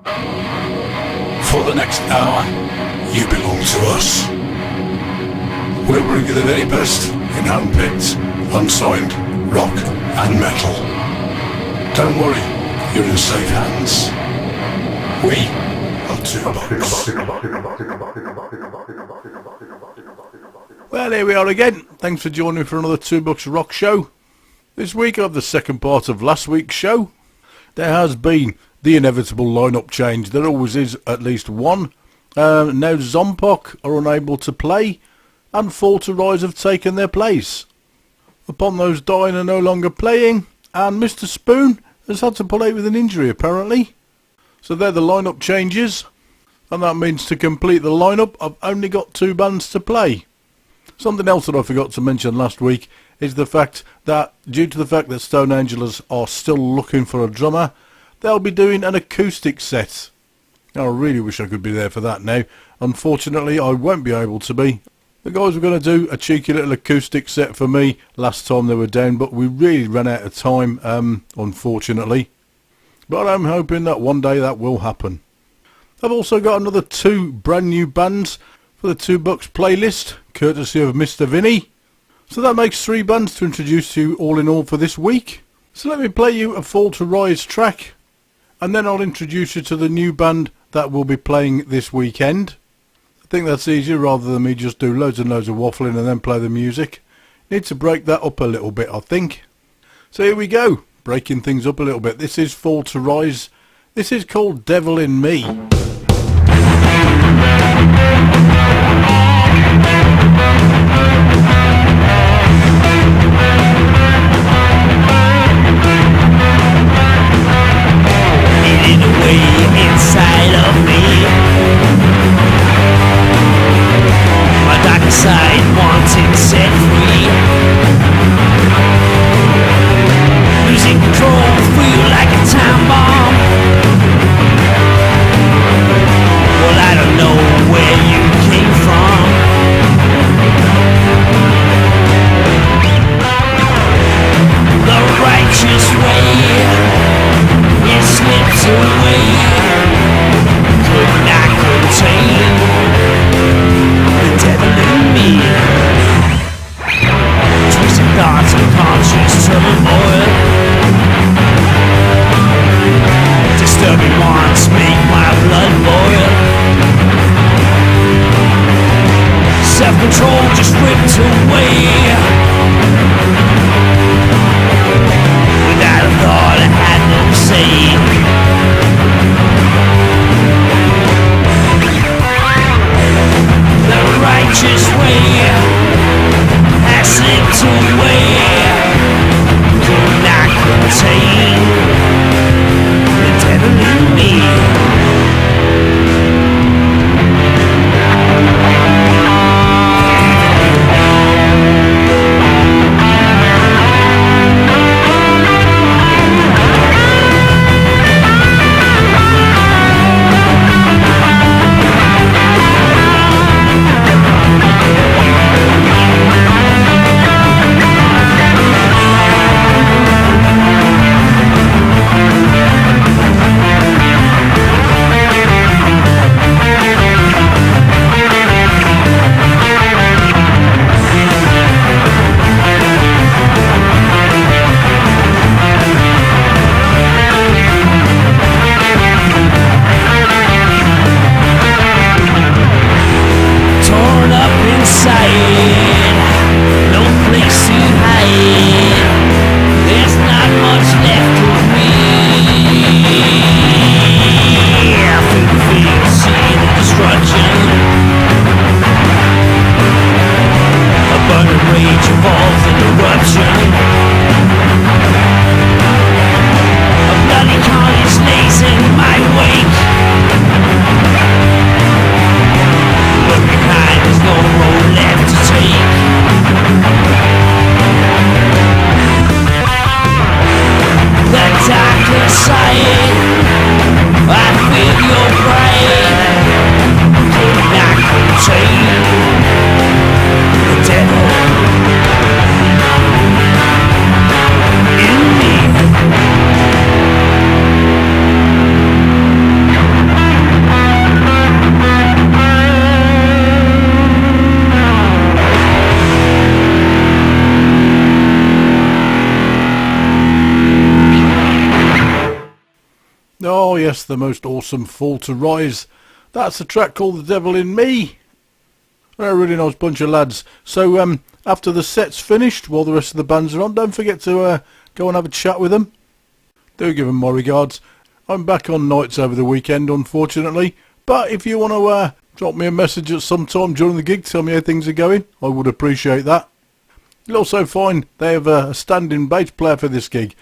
For the next hour, you belong to us. We'll bring you the very best in hand-picked, unsigned rock and metal. Don't worry, you're in safe hands. We are Two Box. Well, here we are again. Thanks for joining me for another Two Bucks Rock show. This week I have the second part of last week's show. There has been the inevitable lineup change. There always is at least one. Now Zompok are unable to play, and Fall to Rise have taken their place. Upon those dying are no longer playing, and Mr. Spoon has had to play with an injury apparently. So they're the lineup changes, and that means to complete the lineup I've only got two bands to play. Something else that I forgot to mention last week is the fact that, due to the fact that Stone Angelers are still looking for a drummer, they'll be doing an acoustic set. Now, I really wish I could be there for that now. Unfortunately, I won't be able to be. The guys were going to do a cheeky little acoustic set for me last time they were down, but we really ran out of time, unfortunately. But I'm hoping that one day that will happen. I've also got another two brand new bands for the Two Bucks playlist, courtesy of Mr. Vinny. So that makes three bands to introduce to you all in all for this week. So let me play you a Fall to Rise track, and then I'll introduce you to the new band that will be playing this weekend. I think that's easier rather than me just do loads and loads of waffling and then play the music. Need to break that up a little bit, I think. So here we go, breaking things up a little bit. This is Fall to Rise. This is called Devil in Me. Eating away inside of me. My dark side wanting set free. Losing control, feel like a time bomb. Well, I don't know where you came from. The righteous way, it slips away. Could not contain the devil in me. Twisted thoughts and conscious turmoil. Disturbing wants make my blood boil. Self-control just ripped away. Without a thought I had no say. The righteous way has slipped away. Could not contain the devil in me. yes, the most awesome fall to rise. That's a track called The Devil in Me. They're a really nice bunch of lads. So after the set's finished, while the rest of the bands are on, don't forget to go and have a chat with them. Do give them my regards. I'm back on nights over the weekend, unfortunately. But if you want to drop me a message at some time during the gig, tell me how things are going, I would appreciate that. You'll also find they have a stand-in bass player for this gig.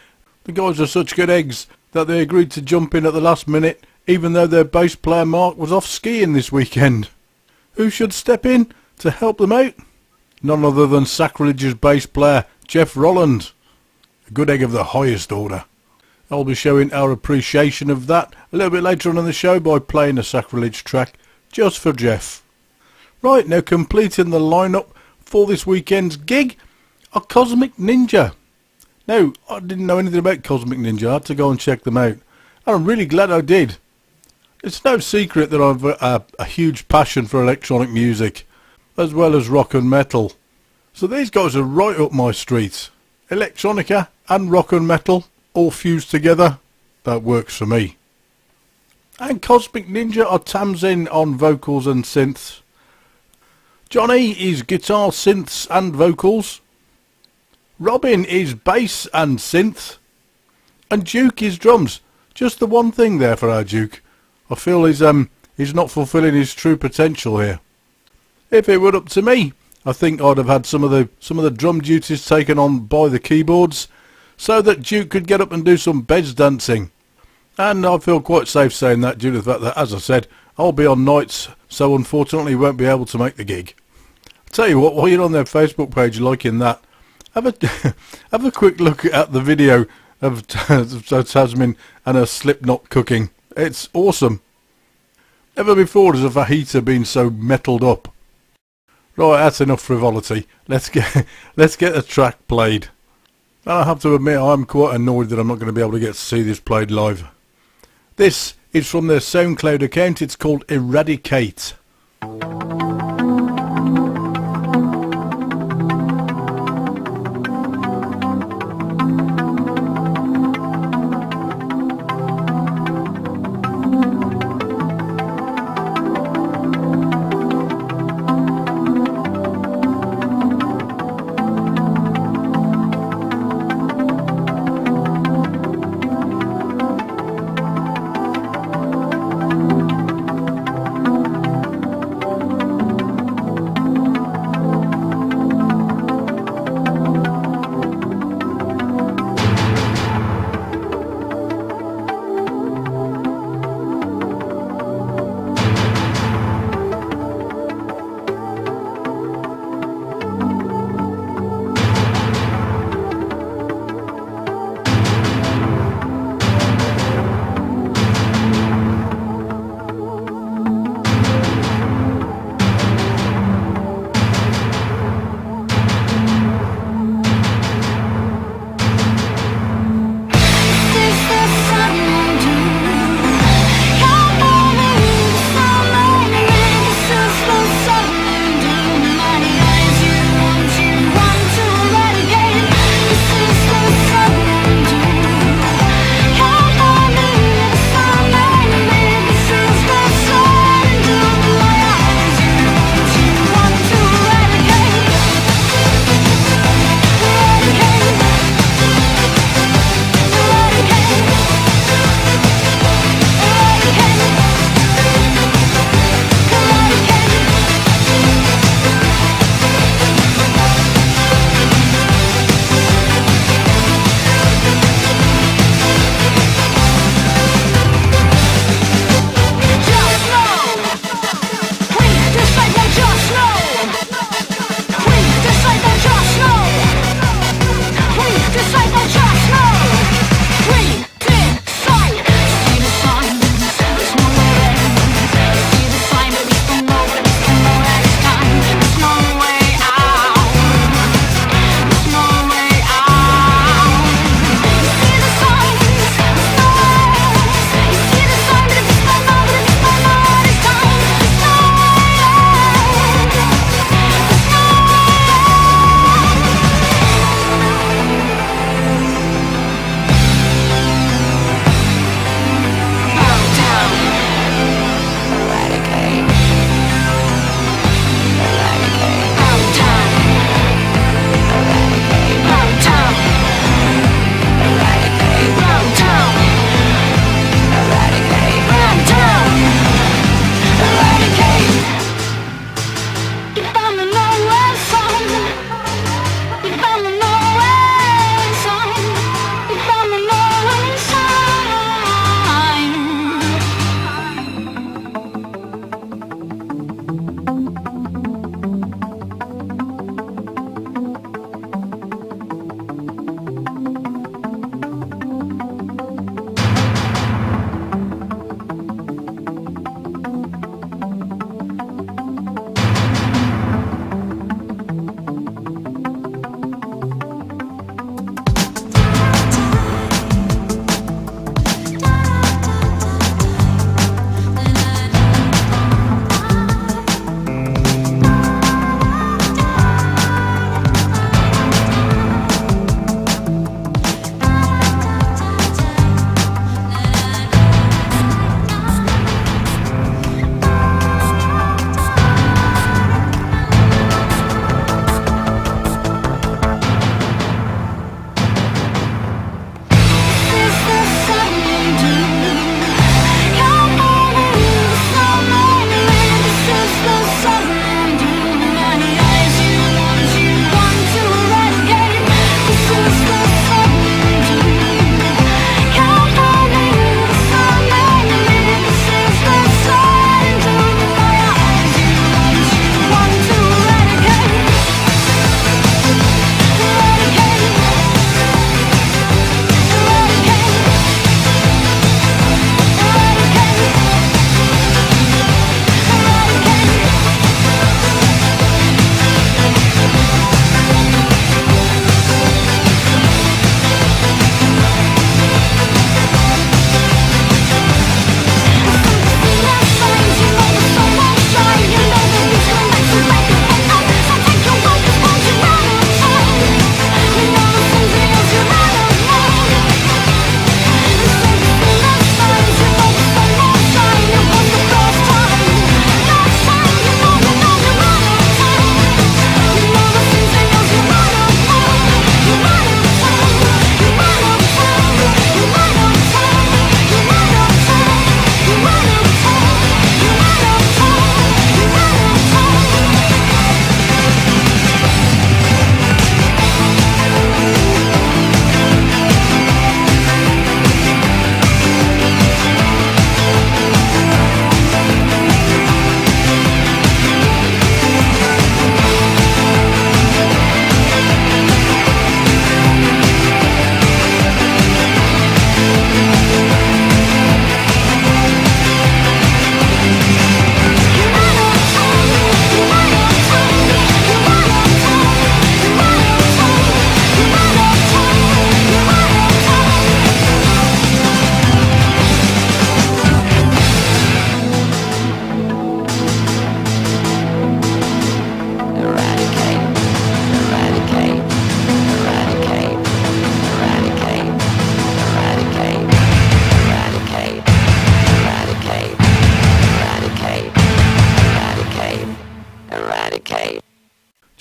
The guys are such good eggs that they agreed to jump in at the last minute, even though their bass player Mark was off skiing this weekend. Who should step in to help them out? None other than Sacrilege's bass player, Jeff Rolland. A good egg of the highest order. I'll be showing our appreciation of that a little bit later on in the show by playing a Sacrilege track just for Jeff. Right, now completing the lineup for this weekend's gig are Cosmic Ninja. Now, I didn't know anything about Cosmic Ninja. I had to go and check them out. And I'm really glad I did. It's no secret that I've a huge passion for electronic music, as well as rock and metal. So these guys are right up my street. Electronica and rock and metal, all fused together. That works for me. And Cosmic Ninja are Tamsin on vocals and synths. Johnny is guitar, synths and vocals. Robin is bass and synth. And Duke is drums. Just the one thing there for our Duke. I feel he's not fulfilling his true potential here. If it were up to me, I think I'd have had some of the drum duties taken on by the keyboards, so that Duke could get up and do some beds dancing. And I feel quite safe saying that due to the fact that, as I said, I'll be on nights, so unfortunately won't be able to make the gig. I'll tell you what, while you're on their Facebook page liking that, have a quick look at the video of Tasmin and her Slipknot cooking. It's awesome. Never before has a fajita been so metalled up. Right, that's enough frivolity. Let's get the track played. And I have to admit, I'm quite annoyed that I'm not going to be able to get to see this played live. This is from their SoundCloud account. It's called Eradicate.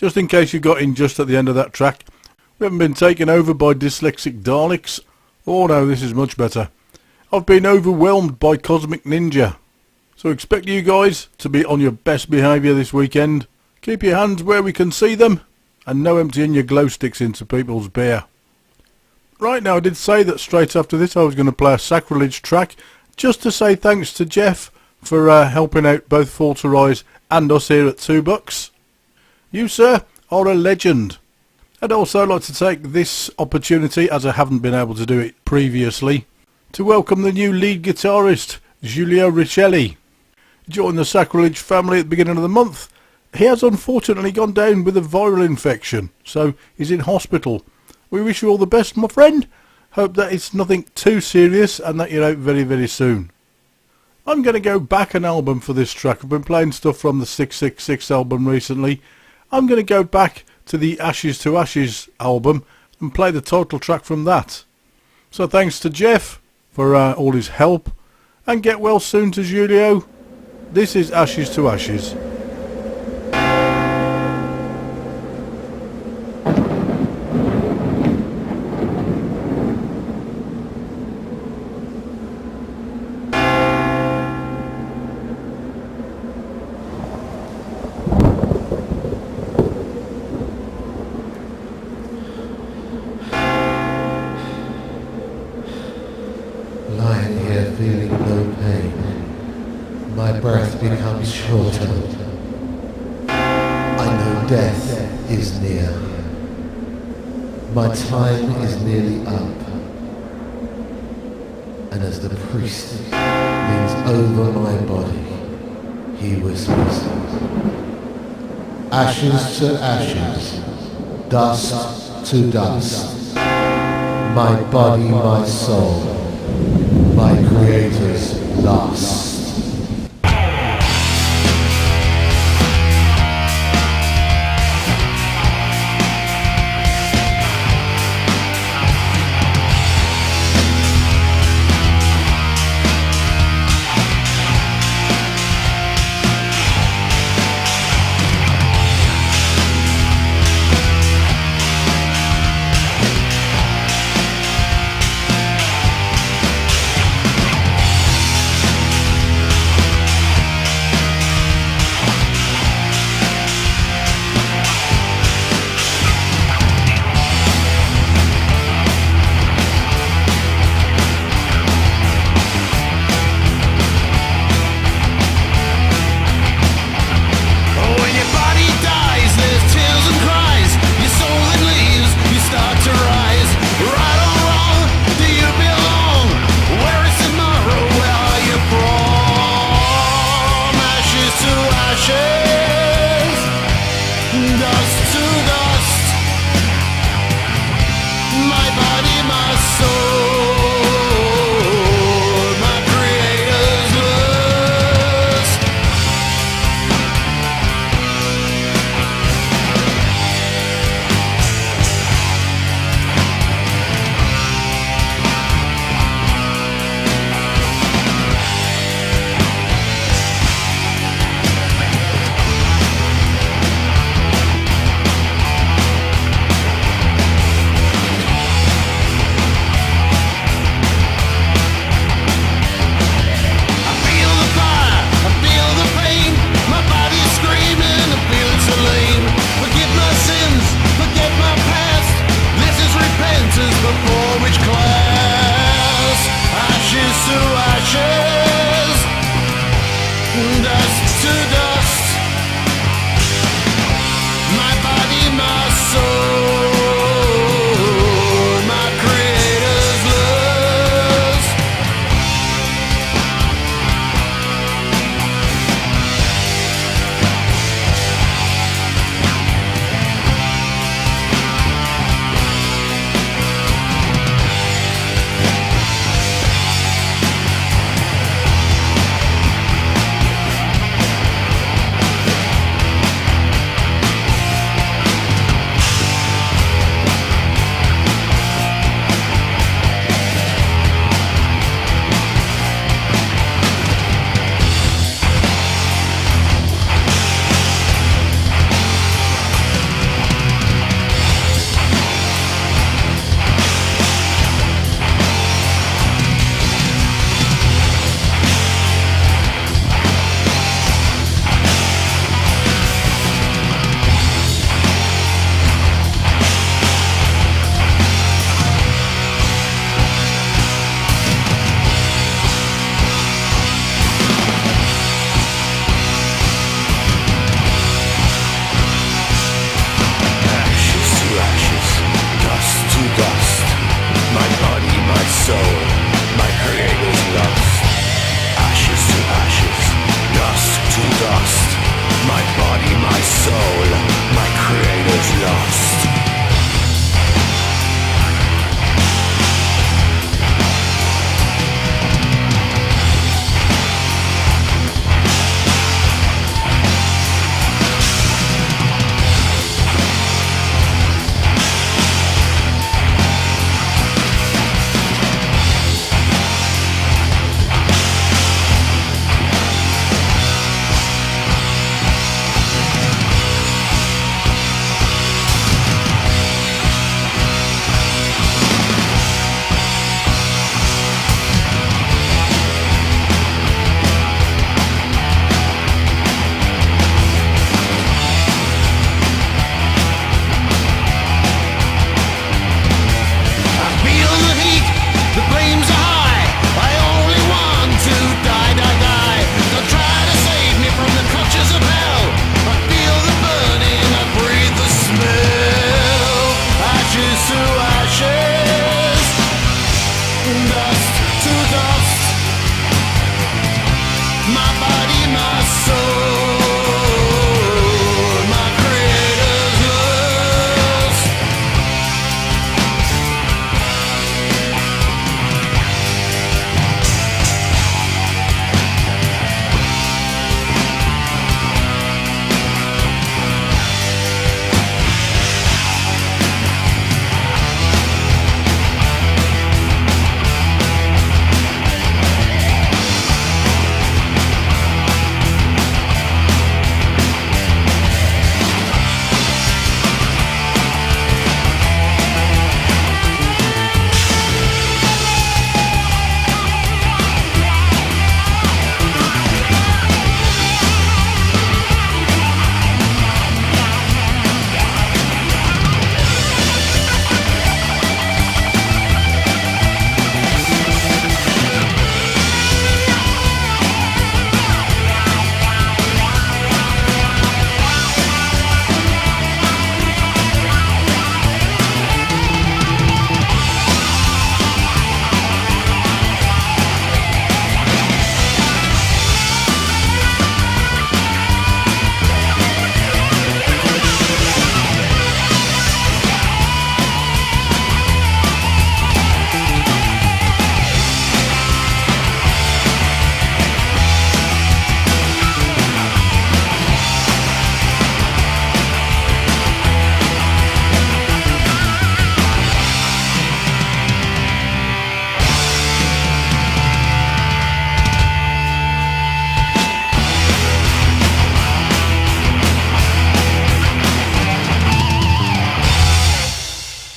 Just in case you got in just at the end of that track, we haven't been taken over by dyslexic Daleks. Oh no, this is much better. I've been overwhelmed by Cosmic Ninja. So expect you guys to be on your best behaviour this weekend. Keep your hands where we can see them, and no emptying your glow sticks into people's beer. Right, now I did say that straight after this I was going to play a Sacrilege track, just to say thanks to Jeff for helping out both Fall to Rise and us here at $2. You, sir, are a legend. I'd also like to take this opportunity, as I haven't been able to do it previously, to welcome the new lead guitarist, Giulio Riccelli. He joined the Sacrilege family at the beginning of the month. He has unfortunately gone down with a viral infection, so he's in hospital. We wish you all the best, my friend. Hope that it's nothing too serious and that you're out very, very soon. I'm going to go back an album for this track. I've been playing stuff from the 666 album recently. I'm going to go back to the Ashes to Ashes album and play the title track from that. So thanks to Jeff for all his help, and get well soon to Giulio. This is Ashes to Ashes. Lying here feeling no pain, my breath becomes shorter. I know death is near. My time is nearly up. And as the priest leans over my body, he whispers, ashes to ashes, dust to dust, my body, my soul, my creator's last. soul, my creator's lost.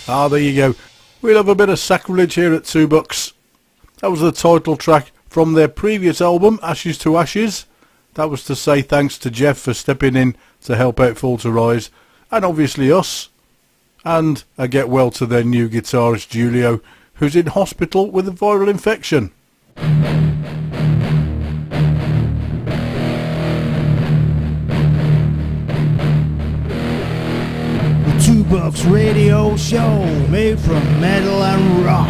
Ah, there you go. We'll have a bit of Sacrilege here at $2. That was the title track from their previous album, Ashes to Ashes. That was to say thanks to Jeff for stepping in to help out Fall to Rise, and obviously us. And a get well to their new guitarist Julio, who's in hospital with a viral infection. $2 radio show made from metal and rock.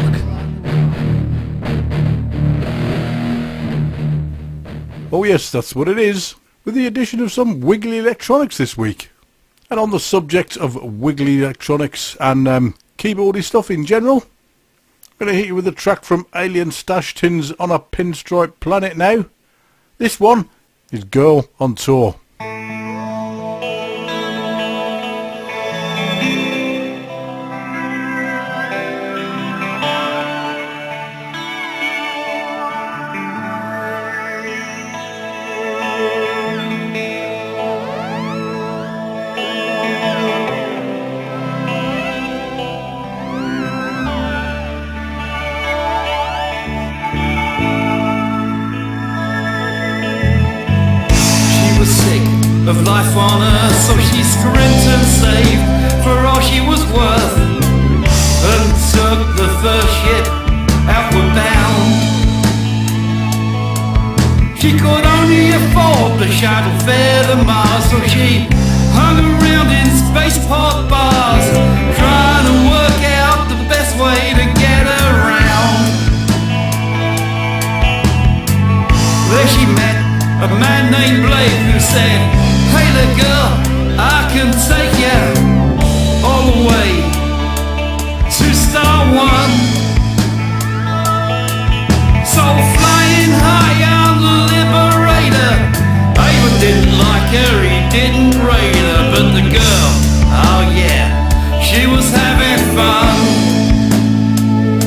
Oh yes, that's what it is, with the addition of some wiggly electronics this week. And on the subject of wiggly electronics and keyboardy stuff in general, I'm going to hit you with a track from Alien Stash Tins on a Pinstripe Planet now. This one is Girl on Tour. Of life on earth, so she scrimped and saved for all she was worth, and took the first ship outward bound. She could only afford the shuttle fare to Mars, so she hung around in spaceport bars, trying to work out the best way to get around. There she met a man named Blake who said, "Hey little girl, I can take you all the way to Star One. So flying high on the Liberator, Ava didn't like her, he didn't rate her, but the girl, oh yeah, she was having fun.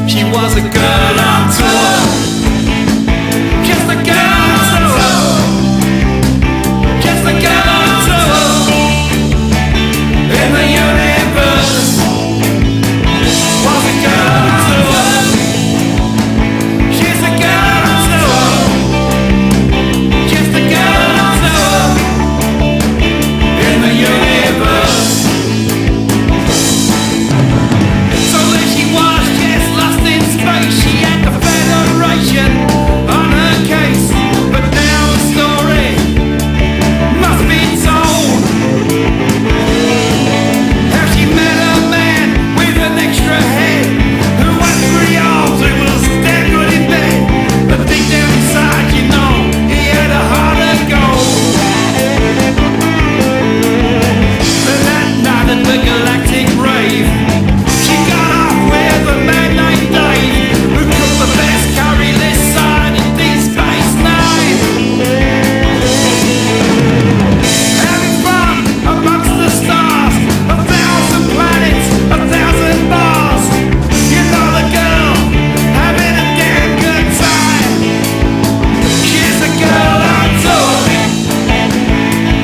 She was a girl on tour, just a girl on tour, just a girl on tour in the universe. Was a girl on tour, she's a girl on tour, just a girl on tour in the universe. So there she was, just lost in space. She had the Federation on her case, but now the story must be told. How she met a man with an extra head, who had 3 arms, who was damn good in bed, but deep down inside, you know, he had a heart of gold. But that night at the galactic rave, she got off with a man named Dave, who cooked the best curry this side of Deep Space Nine. Having fun amongst the stars, 1,000 planets, 1,000 bars. You know the girl, having a damn good time. She's a girl on tour,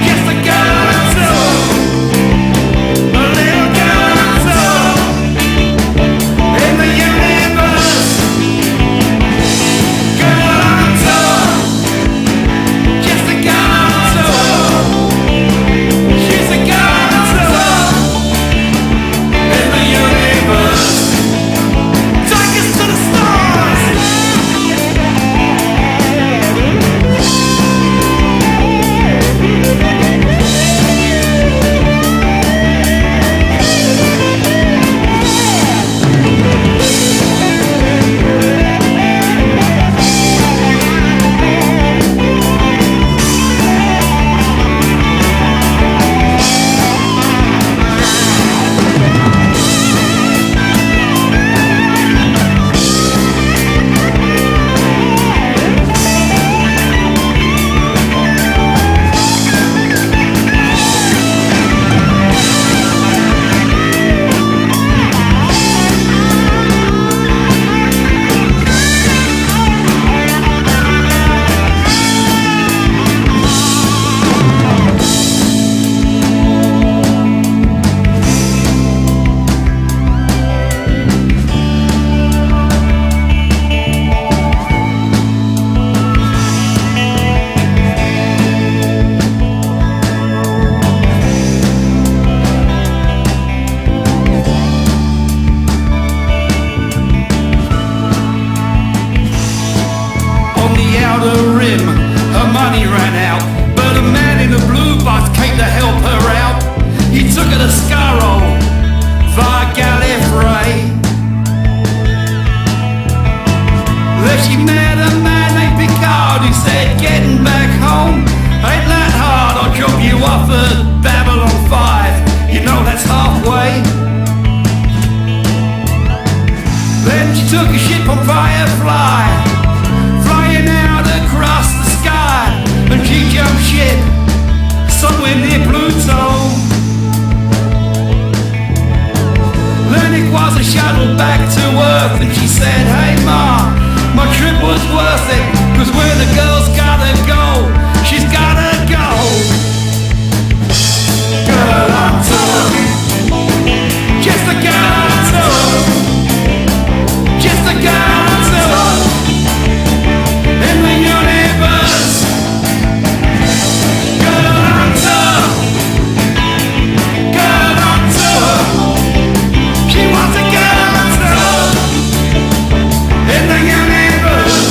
just a girl on tour, a little girl on tour in the universe. Girl on tour, just a girl on tour. She's a girl on tour in the universe. Take us to the stars. On the outer rim, her money ran out, but a man in a blue bus came to help her out. He took her to Skaro via Gallifrey. There she met a man named Picard, who said, getting back home ain't that hard. I'll drop you off at Babylon 5, you know that's halfway. Then she took a ship on Firefly, flying out across the sky, and she jumped ship somewhere near Pluto. Then it was a shuttle back to Earth, and she said, hey Ma, my trip was worth it, 'cause where the girl's gotta go, she's gotta go. Girl on tour, just a girl on tour, just a girl on tour in the universe. Girl on tour, girl on tour. She was a girl on tour in the universe.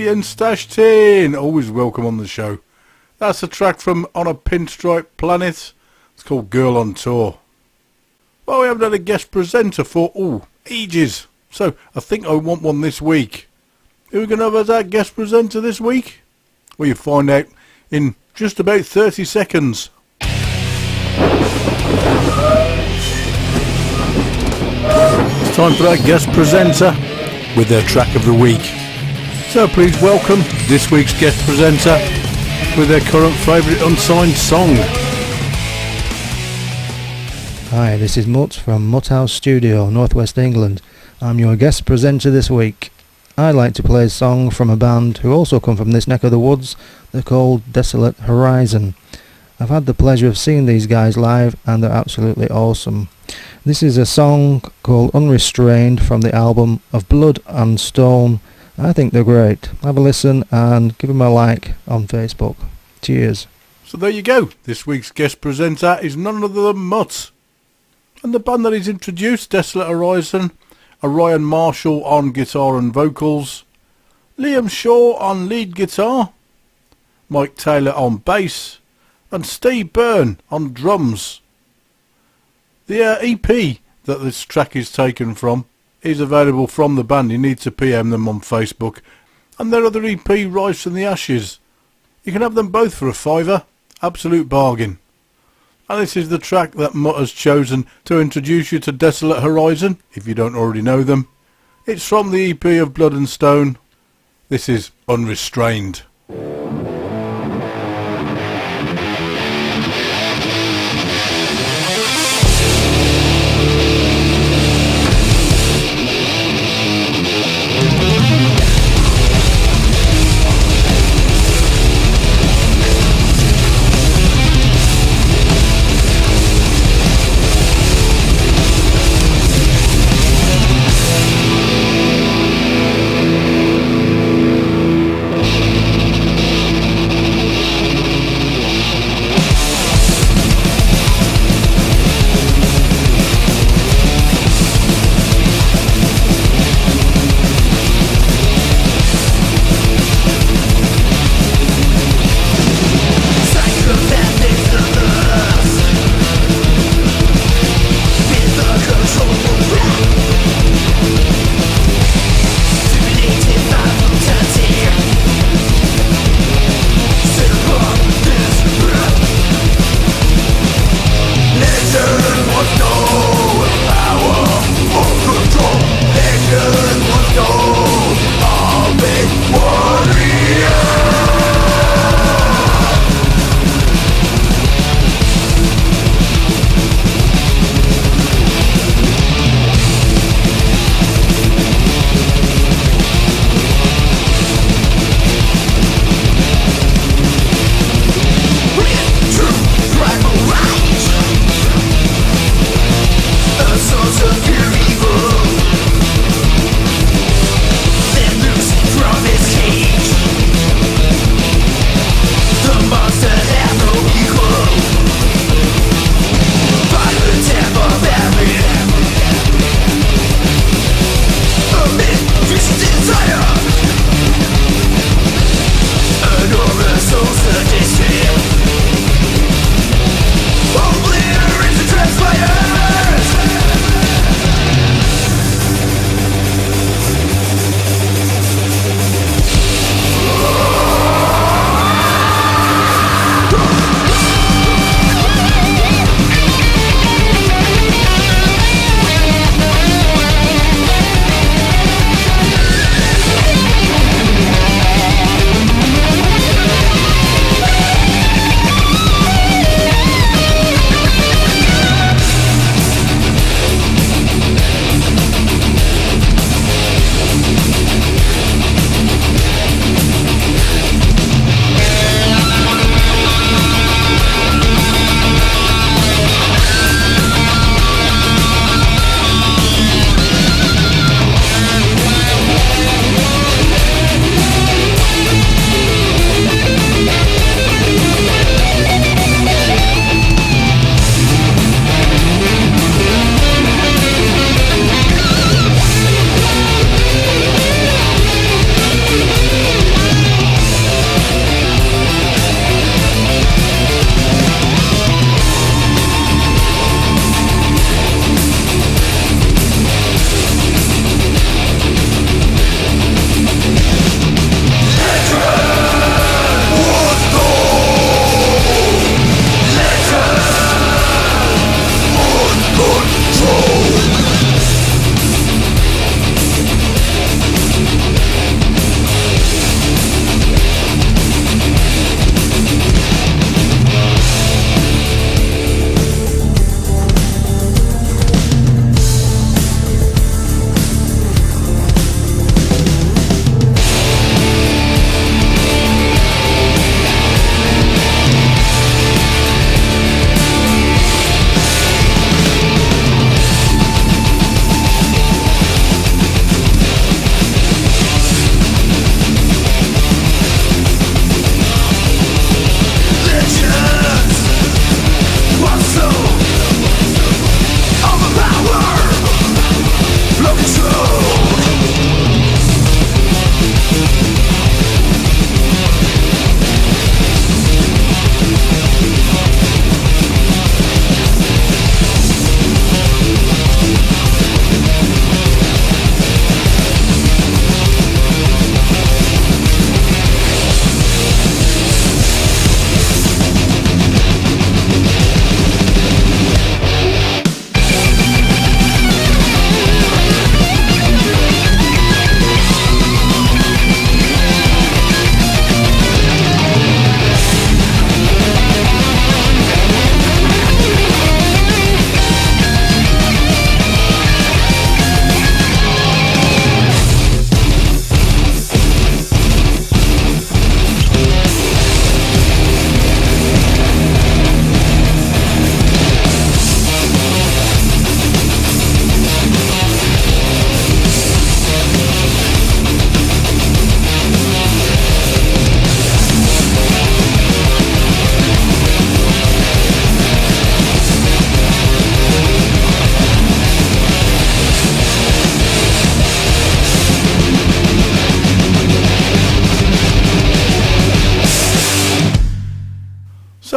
Ian Stash Tin, always welcome on the show. That's a track from On a Pinstripe Planet. It's called Girl on Tour. Well, we haven't had a guest presenter for, ages. So I think I want one this week. Who are we going to have as our guest presenter this week? Well, you find out in just about 30 seconds. It's time for our guest presenter with their track of the week. So please welcome this week's guest presenter with their current favourite unsigned song. Hi, this is Mutt from Mutt House Studio, Northwest England. I'm your guest presenter this week. I like to play a song from a band who also come from this neck of the woods. They're called Desolate Horizon. I've had the pleasure of seeing these guys live and they're absolutely awesome. This is a song called Unrestrained from the album Of Blood and Stone. I think they're great. Have a listen and give them a like on Facebook. Cheers. So there you go. This week's guest presenter is none other than Mutt. And the band that he's introduced, Desolate Horizon, are Ryan Marshall on guitar and vocals, Liam Shaw on lead guitar, Mike Taylor on bass, and Steve Byrne on drums. The EP that this track is taken from is available from the band. You need to PM them on Facebook. And their other EP, Rise from the Ashes. You can have them both for £5. Absolute bargain. And this is the track that Mutt has chosen to introduce you to Desolate Horizon, if you don't already know them. It's from the EP of Blood and Stone. This is Unrestrained.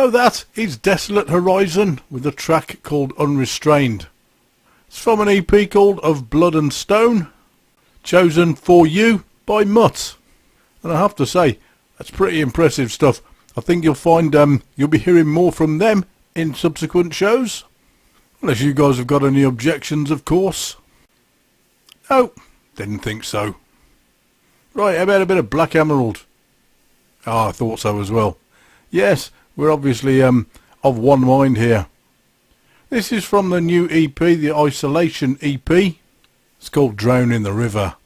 So that is Desolate Horizon with a track called Unrestrained. It's from an EP called Of Blood and Stone, chosen for you by Mutt. And I have to say, that's pretty impressive stuff. I think you'll find you'll be hearing more from them in subsequent shows. Unless you guys have got any objections, of course. Oh, didn't think so. Right, how about a bit of Black Emerald? Ah, I thought so as well. Yes, we're obviously of one mind here. This is from the new EP, the Isolation EP. It's called Drown in the River.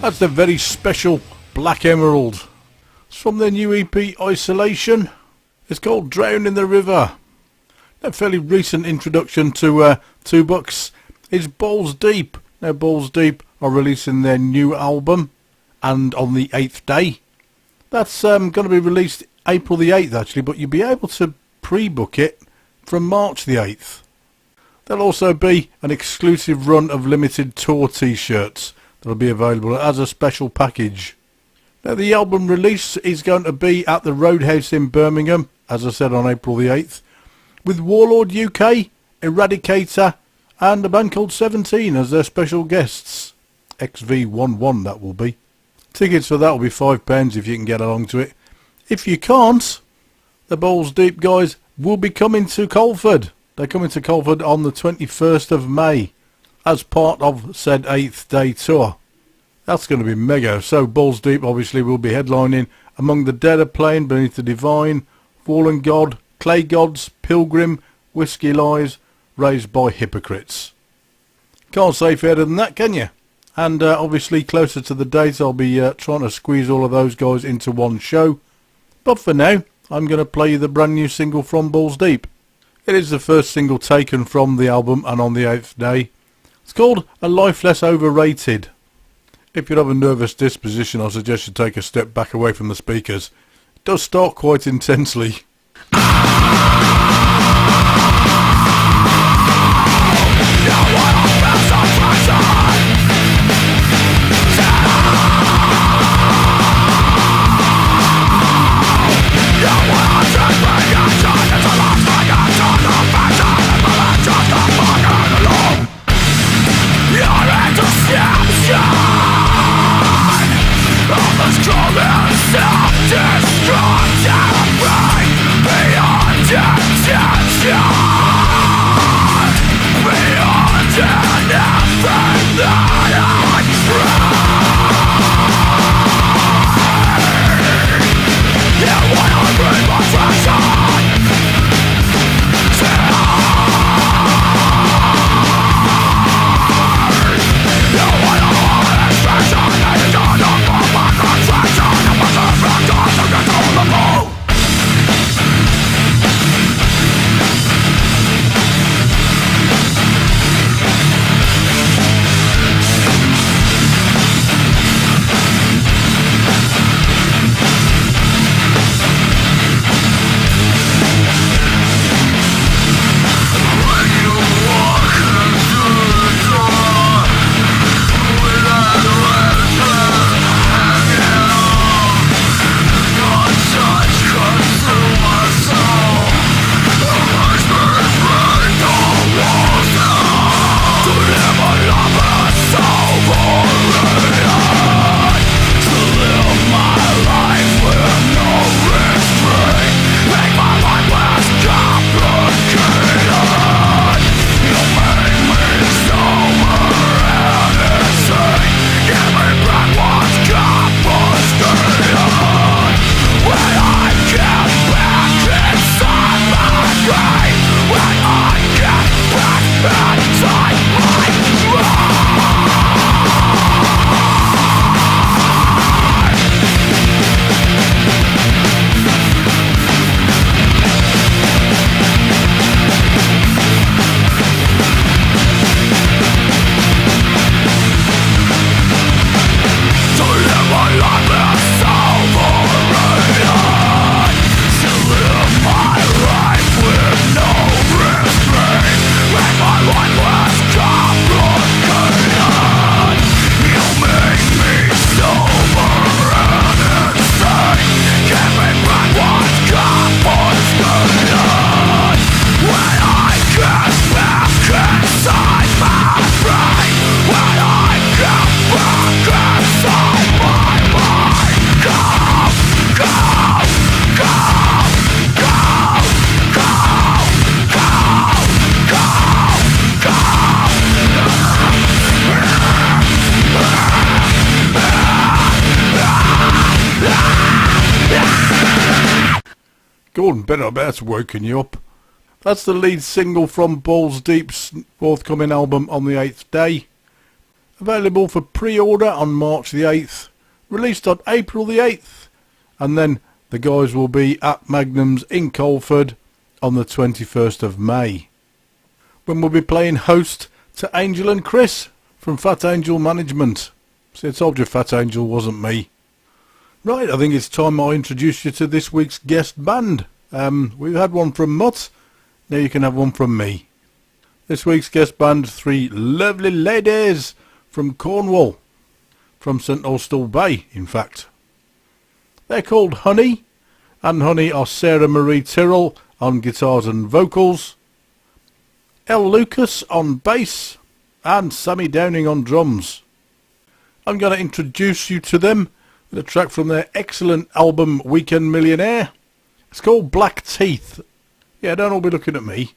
That's the very special Black Emerald. It's from their new EP Isolation. It's called Drown in the River. A fairly recent introduction to Two Bucks is Ballsdeep. Now Ballsdeep are releasing their new album, and on the 8th day. That's going to be released April the 8th actually, but you'll be able to pre-book it from March the 8th. There'll also be an exclusive run of limited tour t-shirts that'll be available as a special package. Now the album release is going to be at the Roadhouse in Birmingham, as I said, on April the 8th, with Warlord UK, Eradicator and a band called 17 as their special guests. XV11 that will be. Tickets for that will be £5 if you can get along to it. If you can't, the Ballsdeep guys will be coming to Colford. They're coming to Colford on the 21st of May as part of said 8th day tour. That's going to be mega. So Ballsdeep obviously will be headlining Among the Dead are playing, Beneath the Divine, Fallen God, Clay Gods, Pilgrim, Whiskey Lies, Raised by Hypocrites. Can't say fairer than that, can you? And obviously closer to the date I'll be trying to squeeze all of those guys into one show. But for now, I'm going to play you the brand new single from Ballsdeep. It is the first single taken from the album and on the 8th day. It's called A Life Less Overrated. If you have a nervous disposition, I suggest you take a step back away from the speakers. It does start quite intensely. Gordon Bennett, I bet that's woken you up. That's the lead single from Ballsdeep's forthcoming album on the 8th day. Available for pre-order on March the 8th. Released on April the 8th. And then the guys will be at Magnum's in Colford on the 21st of May. When we'll be playing host to Angel and Chris from Fat Angel Management. See, I told you Fat Angel wasn't me. Right, I think it's time I introduce you to this week's guest band. We've had one from Mutt, now you can have one from me. This week's guest band, three lovely ladies from Cornwall, from St Austell Bay, in fact. They're called Honey, and Honey are Sarah Marie Tyrrell on guitars and vocals, Elle Lucas on bass, and Sammy Downing on drums. I'm going to introduce you to them with a track from their excellent album Weekend Millionaire. It's called Black Teeth. Yeah, don't all be looking at me.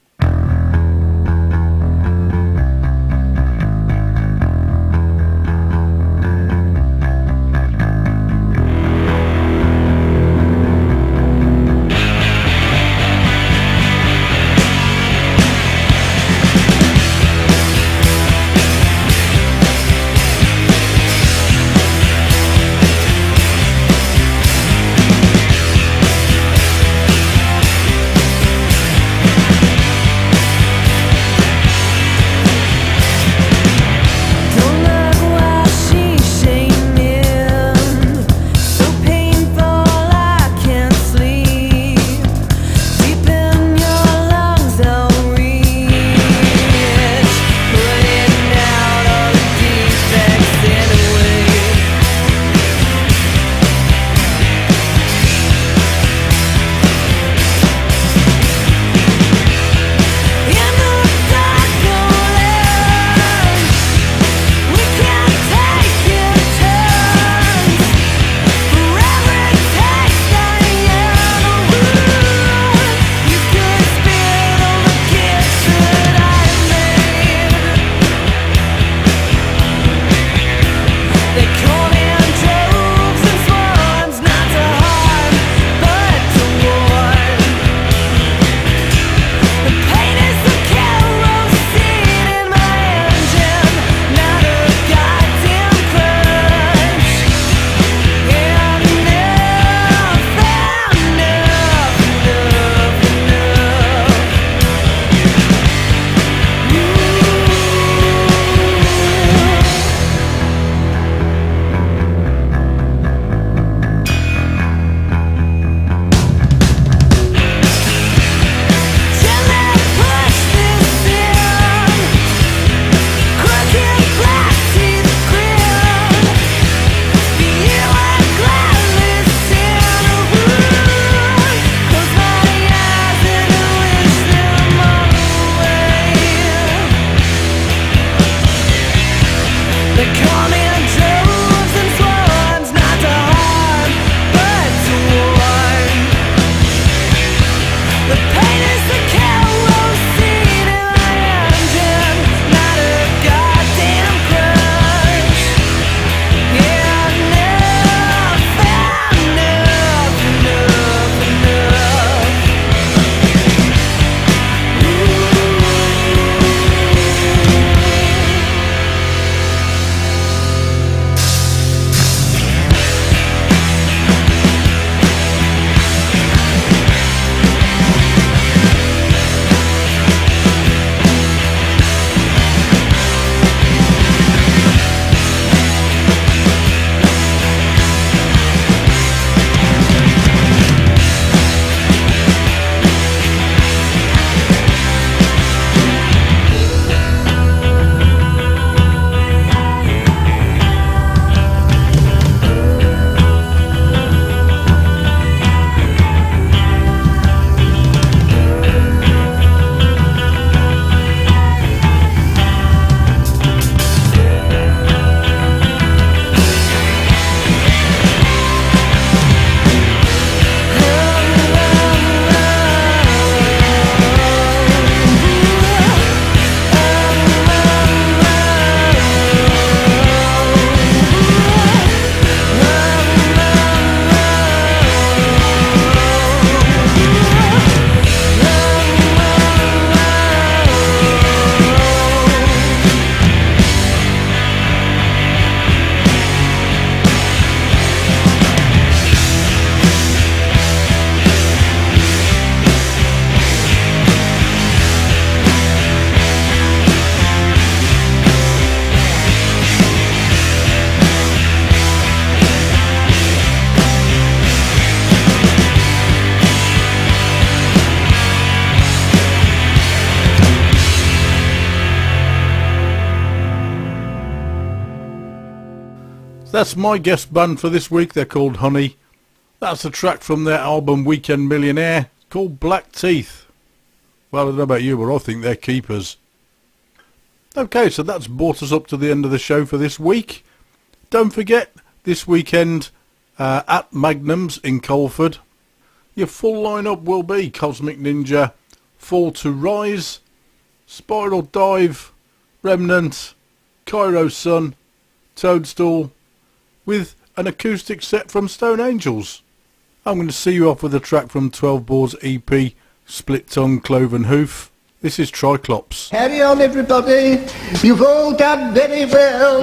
That's my guest band for this week. They're called Honey. That's a track from their album Weekend Millionaire called Black Teeth. Well, I don't know about you, but I think they're keepers. Okay, so that's brought us up to the end of the show for this week. Don't forget, this weekend at Magnum's in Colford, your full lineup will be Cosmic Ninja, Fall to Rise, Spiral Dive, Remnant, Cairo Sun, Toadstool, with an acoustic set from Stone Angels. I'm going to see you off with a track from XIII Boar's EP, Split Tongue, Cloven Hoof. This is Triclops. Carry on, everybody. You've all done very well.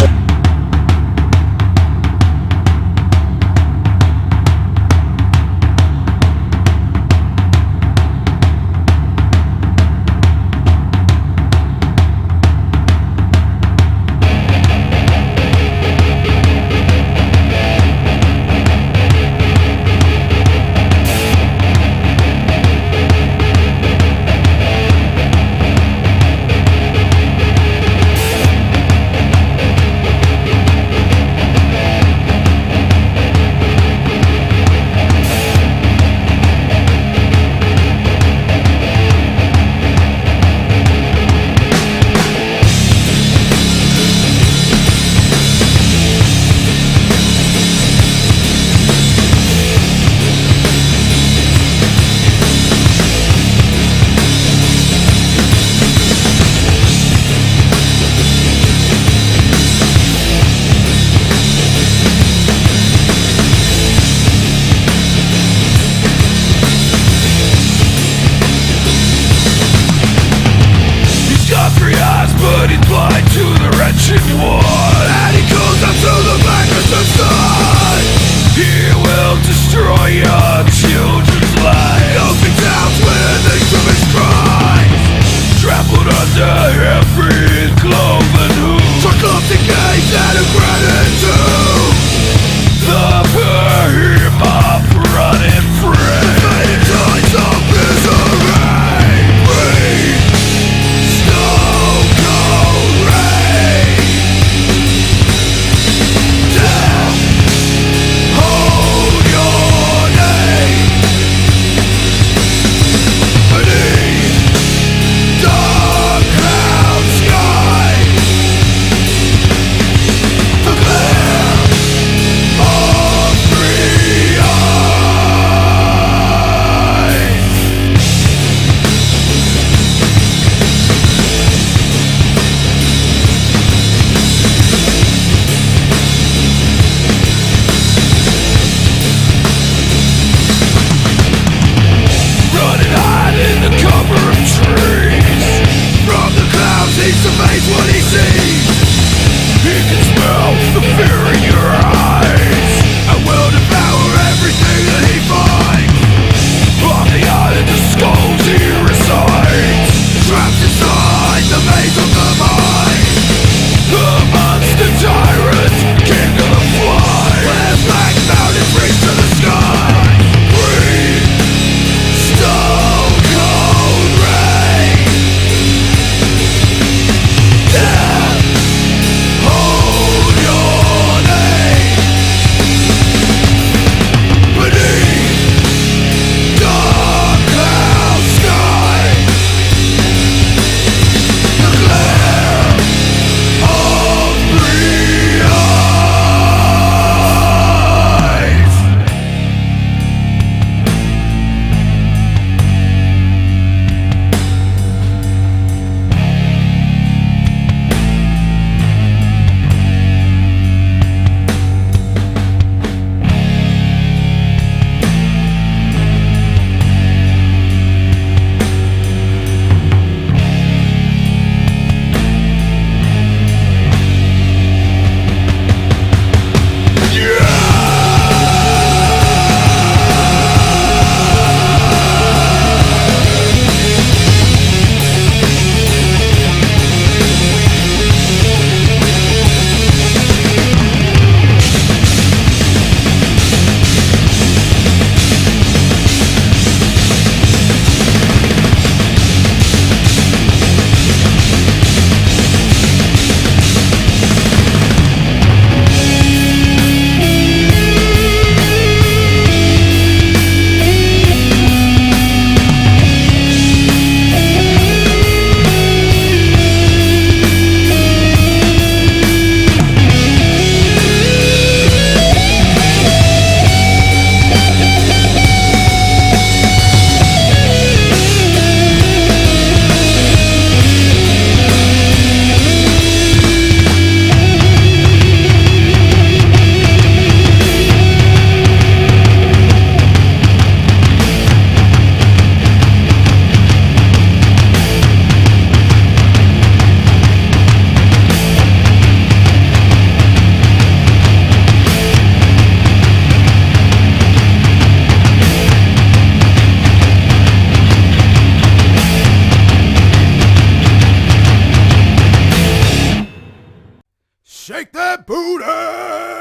Shake that booty!